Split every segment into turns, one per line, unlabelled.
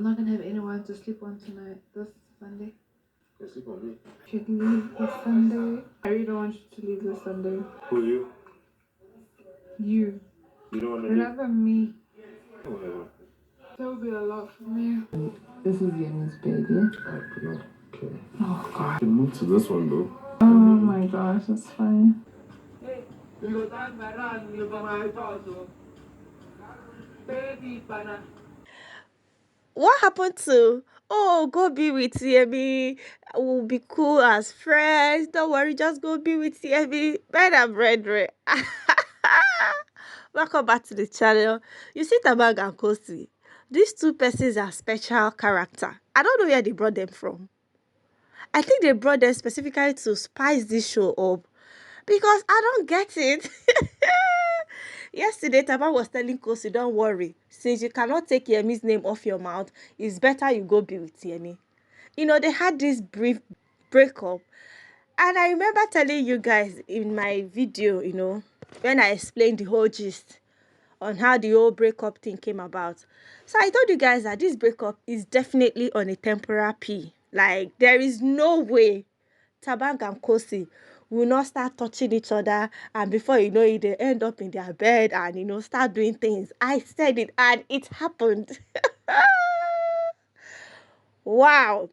I'm not gonna have anyone to sleep on tonight. This Sunday.
You sleep on me.
You can leave this Sunday. I really don't want you to leave this Sunday.
Who you?
You.
You don't want to
Remember me.
Whatever.
That would be a lot for me. This is Yemi'S bed, yeah?
Okay.
Oh god.
You can move to this one though.
Oh my gosh, that's fine.
What happened to, oh, go be with Yemi, we'll be cool as friends, don't worry, just go be with Yemi, men and brethren. Welcome back to the channel. You see Thabang and Khosi, these two persons are special character. I don't know where they brought them from. I think they brought them specifically to spice this show up because I don't get it. Yesterday, Thabang was telling Khosi, don't worry, since you cannot take Yemi's name off your mouth, it's better you go be with Yemi. You know, they had this brief breakup. And I remember telling you guys in my video, you know, when I explained the whole gist on how the whole breakup thing came about. So I told you guys that this breakup is definitely on a temporary P. Like, there is no way Thabang and Khosi will not start touching each other, and before you know it, they end up in their bed and, you know, start doing things. I said it and it happened. Wow.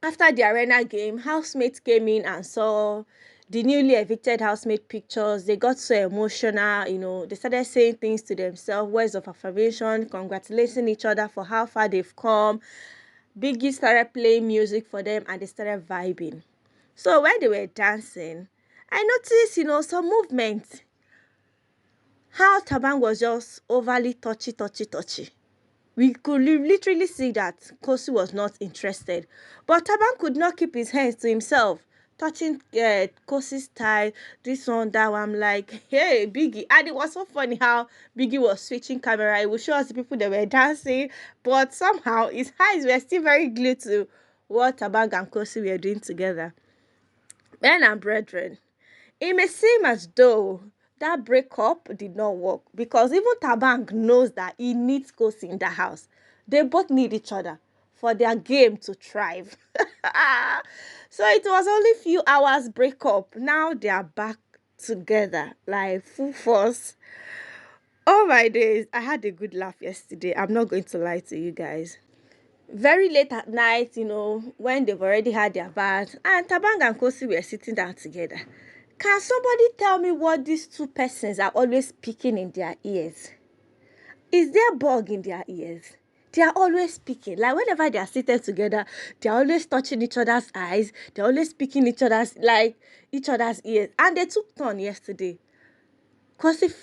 After the arena game, housemates came in and saw the newly evicted housemate pictures. They got so emotional, you know, they started saying things to themselves, words of affirmation, congratulating each other for how far they've come. Biggie started playing music for them and they started vibing. So when they were dancing, I noticed, you know, some movement. How Thabang was just overly touchy. We could literally see that Khosi was not interested. But Thabang could not keep his hands to himself, touching Khosi's thigh, this one, that one. I'm like, hey, Biggie. And it was so funny how Biggie was switching camera. It would show us the people that were dancing, but somehow his eyes were still very glued to what Thabang and Khosi were doing together. Men and brethren, it may seem as though that breakup did not work because even Thabang knows that he needs Khosi in the house. They both need each other for their game to thrive. So it was only few hours breakup. Now they are back together like full force. Oh my days, I had a good laugh yesterday. I'm not going to lie to you guys. Very late at night, you know, when they've already had their bath, and Thabang and Khosi were sitting down together. Can somebody tell me what these two persons are always speaking in their ears? Is there a bug in their ears? They are always speaking. Like whenever they are seated together, they are always touching each other's eyes. They are always speaking each other's ears. And they took turn yesterday. Khosi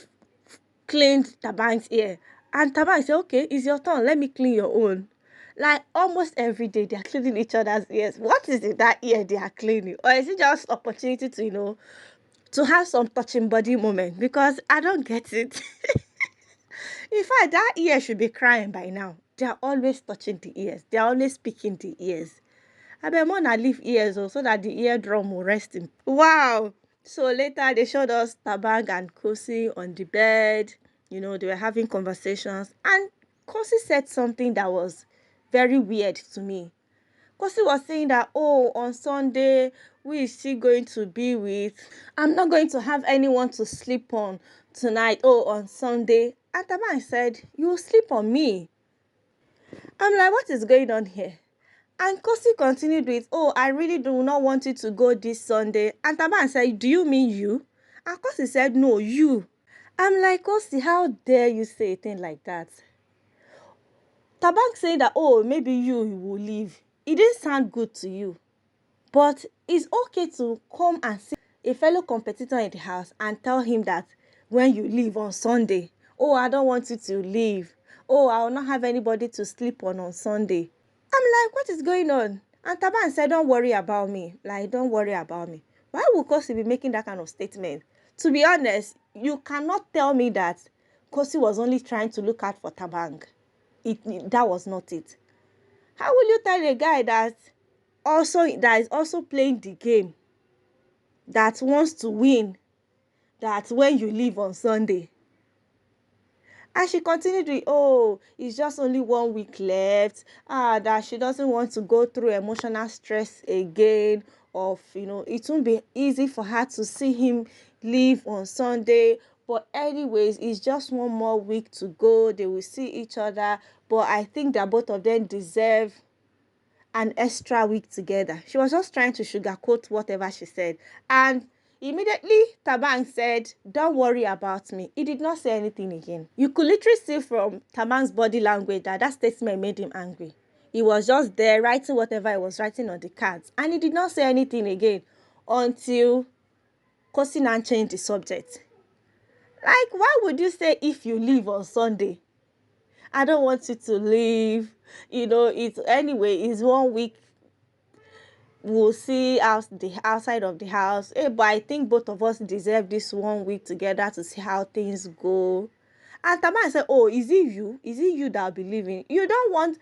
cleaned Thabang's ear. And Thabang said, okay, it's your turn. Let me clean your own. Like almost every day, they are cleaning each other's ears. What is in that ear they are cleaning? Or is it just opportunity to, you know, to have some touching body moment? Because I don't get it. In fact, that ear should be crying by now. They are always touching the ears. They are always speaking the ears. I bet more not leave ears so that the eardrum will rest in. Wow. So later they showed us Thabang and Khosi on the bed. You know, they were having conversations. And Khosi said something that was very weird to me. Khosi was saying that, oh, on Sunday, we is still going to be with, I'm not going to have anyone to sleep on tonight, oh, on Sunday. And Thabang said, you will sleep on me. I'm like, what is going on here? And Khosi continued with, oh, I really do not want you to go this Sunday. And Thabang said, do you mean you? And Khosi said, no, you. I'm like, Khosi, how dare you say a thing like that? Thabang saying that, oh, maybe you will leave. It didn't sound good to you. But it's okay to come and see a fellow competitor in the house and tell him that when you leave on Sunday, oh, I don't want you to leave. Oh, I will not have anybody to sleep on Sunday. I'm like, what is going on? And Thabang said, don't worry about me. Like, don't worry about me. Why would Khosi be making that kind of statement? To be honest, you cannot tell me that Khosi was only trying to look out for Thabang. That was not it. How will you tell a guy that is also playing the game, that wants to win, that when you leave on Sunday? And she continued with, oh, it's just only 1 week left. That she doesn't want to go through emotional stress again. Of, it won't be easy for her to see him leave on Sunday. But anyways, it's just 1 more week to go. They will see each other. But I think that both of them deserve an extra week together. She was just trying to sugarcoat whatever she said. And immediately, Thabang said, don't worry about me. He did not say anything again. You could literally see from Thabang's body language that that statement made him angry. He was just there writing whatever he was writing on the cards. And he did not say anything again until Khosi now changed the subject. Like, why would you say if you leave on Sunday? I don't want you to leave. It's anyway, it's 1 week. We'll see the outside of the house. But I think both of us deserve this 1 week together to see how things go. And Thabang said, oh, is it you? Is it you that will be leaving? You don't want.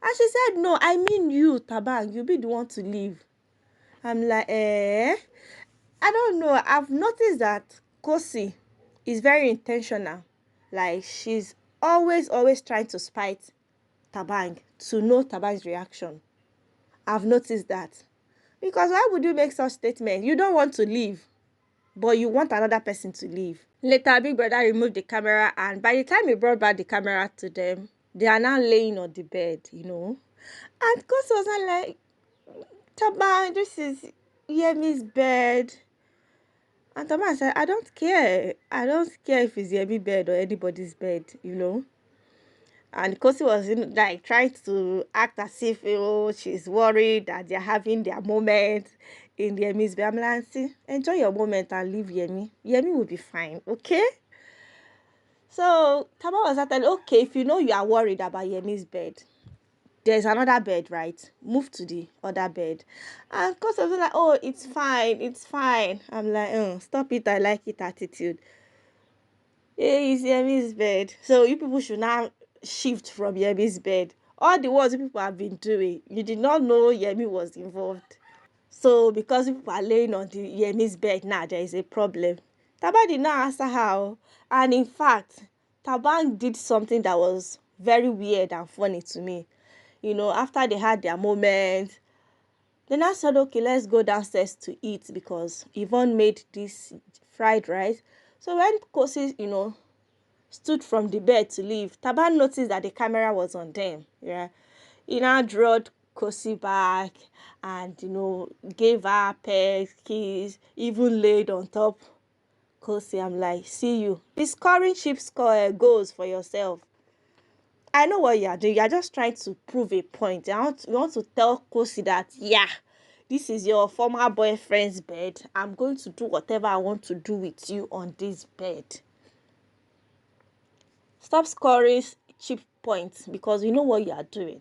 And she said, no, I mean you, Thabang. You'll be the one to leave. I'm like, I don't know. I've noticed that Khosi is very intentional. Like, she's always trying to spite Thabang to know Thabang's reaction. I've noticed that. Because why would you make such statement? You don't want to leave, but you want another person to leave. Later, Big Brother removed the camera, and by the time he brought back the camera to them, they are now laying on the bed, And Khosi was not like, Thabang, this is Yemi'S bed. And Thabang said, I don't care. I don't care if it's Yemi'S bed or anybody's bed, And Khosi was like trying to act as if she's worried that they're having their moment in the Yemi'S bed. I'm like, see, enjoy your moment and leave Yemi. Yemi will be fine, okay? So Thabang was like, okay, if you know you are worried about Yemi'S bed, there's another bed, right? Move to the other bed. And Khosi was like, oh, it's fine. I'm like, stop it, I like it attitude. Hey, it's Yemi'S bed. So you people should now shift from Yemi'S bed. All the words people have been doing, you did not know Yemi was involved. So because people are laying on the Yemi'S bed now, there is a problem. Thabang did not answer how. And in fact, Thabang did something that was very weird and funny to me. After they had their moment, they now said, okay, let's go downstairs to eat because Yvonne made this fried rice. So when Khosi, stood from the bed to leave, Thabang noticed that the camera was on them. Yeah, he now drawed Khosi back and gave her pet kiss, even laid on top Khosi. I'm like, see you. Be scoring cheap goals for yourself. I know what you are doing. You are just trying to prove a point. You want to tell Khosi that, yeah, this is your former boyfriend's bed. I'm going to do whatever I want to do with you on this bed. Stop scoring cheap points because you know what you are doing.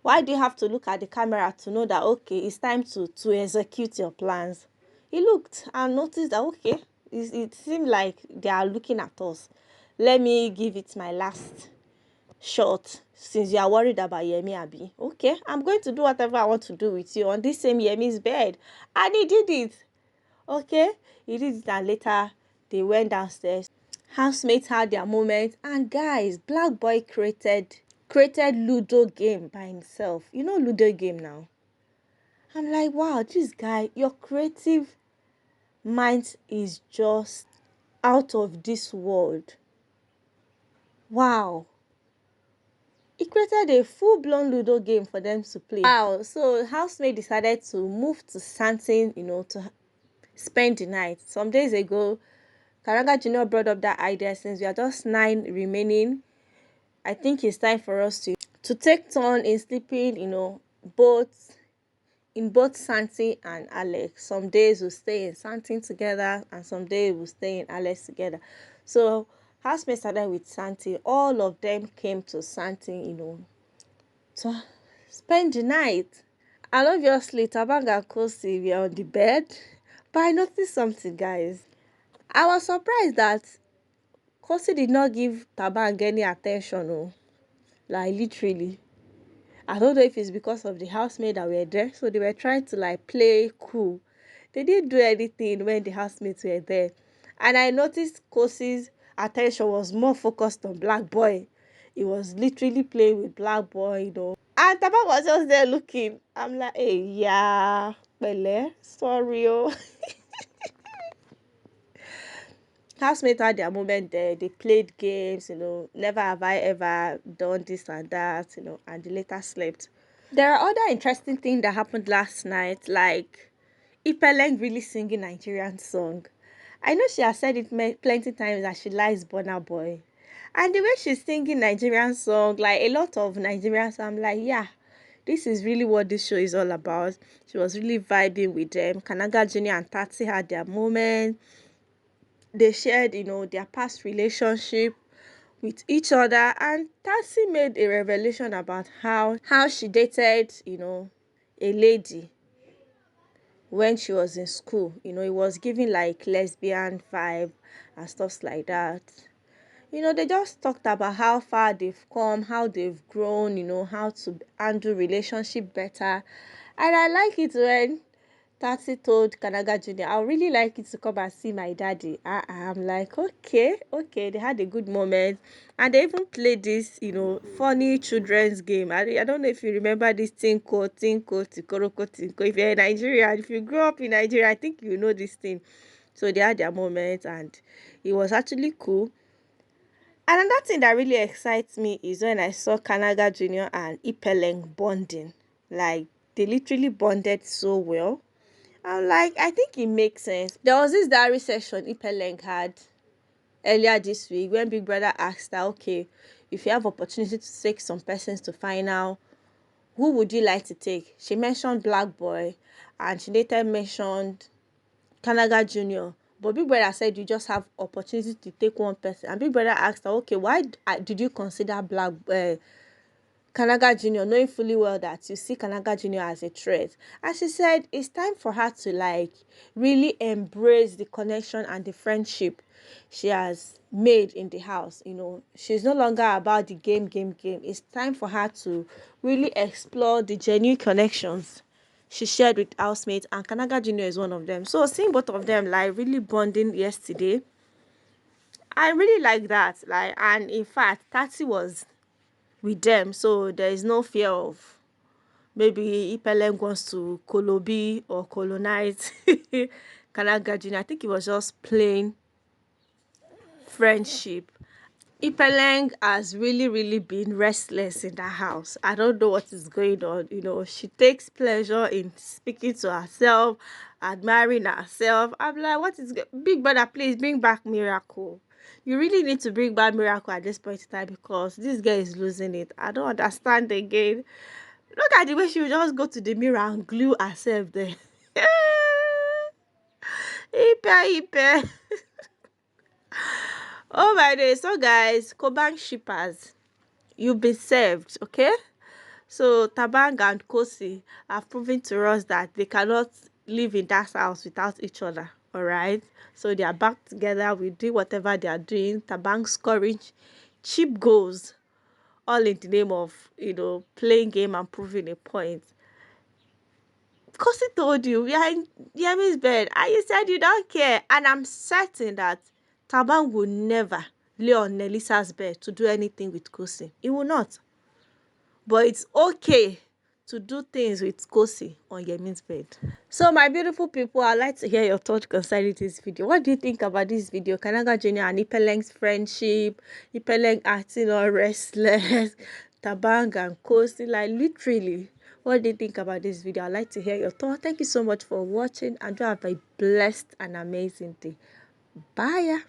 Why do you have to look at the camera to know that, okay, it's time to execute your plans? He looked and noticed that, okay, it seemed like they are looking at us. Let me give it my last shot since you are worried about Yemi Abi. Okay, I'm going to do whatever I want to do with you on this same Yemi's bed. And he did it. Okay, he did it, and later they went downstairs. Housemates had their moment, and guys, Black Boy created Ludo game by himself. You know Ludo game now. I'm like, wow, this guy, your creative mind is just out of this world. Wow. He created a full-blown Ludo game for them to play. Wow. So housemate decided to move to Santin, to spend the night. Some days ago, Kanaga Junior brought up that idea. Since we are just 9 remaining, I think it's time for us to take turn in sleeping, both Santi and Alex. Some days we'll stay in Santi together and some days we'll stay in Alex together. So housemates started with Santi. All of them came to Santi, to spend the night. And obviously Thabang and Khosi were on the bed. But I noticed something, guys. I was surprised that Khosi did not give Thabang any attention. Like, literally. I don't know if it's because of the housemates that were there. So they were trying to play cool. They didn't do anything when the housemates were there. And I noticed Khosi's attention was more focused on Black Boy. He was literally playing with Black Boy, And Thabang was just there looking. I'm like, hey, yeah, pele, sorry, oh. Housemates had their moment there. They played games, never have I ever done this and that, and they later slept. There are other interesting things that happened last night, like Ipeleng really singing Nigerian song. I know she has said it plenty times that she likes Burna Boy. And the way she's singing Nigerian song, like a lot of Nigerians, I'm like, yeah, this is really what this show is all about. She was really vibing with them. Kanaga Jr. and Tati had their moment. They shared, their past relationship with each other, and Tati made a revelation about how she dated, a lady when she was in school. It was giving like lesbian vibe and stuff like that. They just talked about how far they've come, how they've grown, how to handle relationship better. And I like it when Tati told Kanaga Jr., I would really like you to come and see my daddy. I'm like, okay. They had a good moment. And they even played this, funny children's game. I don't know if you remember this Tinko, Tikoroko, Tinko. If you're in Nigeria, if you grew up in Nigeria, I think you know this thing. So they had their moments, and it was actually cool. And another thing that really excites me is when I saw Kanaga Jr. and Ipeleng bonding. Like, they literally bonded so well. I'm like, I think it makes sense. There was this diary session Ipeleng had earlier this week when Big Brother asked her, okay, if you have opportunity to take some persons to final, who would you like to take? She mentioned Black Boy, and she later mentioned Kanaga Jr. But Big Brother said you just have opportunity to take one person. And Big Brother asked her, okay, why did you consider Kanaga Jr., knowing fully well that you see Kanaga Jr. as a threat? And she said it's time for her to really embrace the connection and the friendship she has made in the house. She's no longer about the game. It's time for her to really explore the genuine connections she shared with housemates, and Kanaga Jr. is one of them. So seeing both of them really bonding yesterday, I really like that. And in fact, Tati was with them, so there is no fear of maybe Ipeleng wants to kolobi or colonize Kanaga Jr. I think it was just plain friendship. Ipeleng has really been restless in that house. I don't know what is going on. She takes pleasure in speaking to herself, admiring herself. I'm like, what is Big Brother, please bring back Miracle. You really need to bring back Miracle at this point in time, because this girl is losing it. I don't understand again. Look at the way she would just go to the mirror and glue herself there. Ipe. Oh my days. So guys, Khobang shippers, you've been served, okay? So Thabang and Khosi have proven to us that they cannot live in that house without each other, all right? So they are back together. We do whatever they are doing. Thabang scoring cheap goals, all in the name of, playing game and proving a point. Khosi told you we are in Yemi'S bed, and you said you don't care. And I'm certain that Thabang will never lay on Nelissa's bed to do anything with Khosi. He will not. But it's okay to do things with Khosi on Yemi'S bed. So my beautiful people, I'd like to hear your thoughts concerning this video. What do you think about this video? Kanaga Jr. and Ipeleng's friendship, Ipeleng acting all restless, Thabang and Khosi, literally. What do you think about this video? I'd like to hear your thoughts. Thank you so much for watching, and do have a blessed and amazing day. Bye.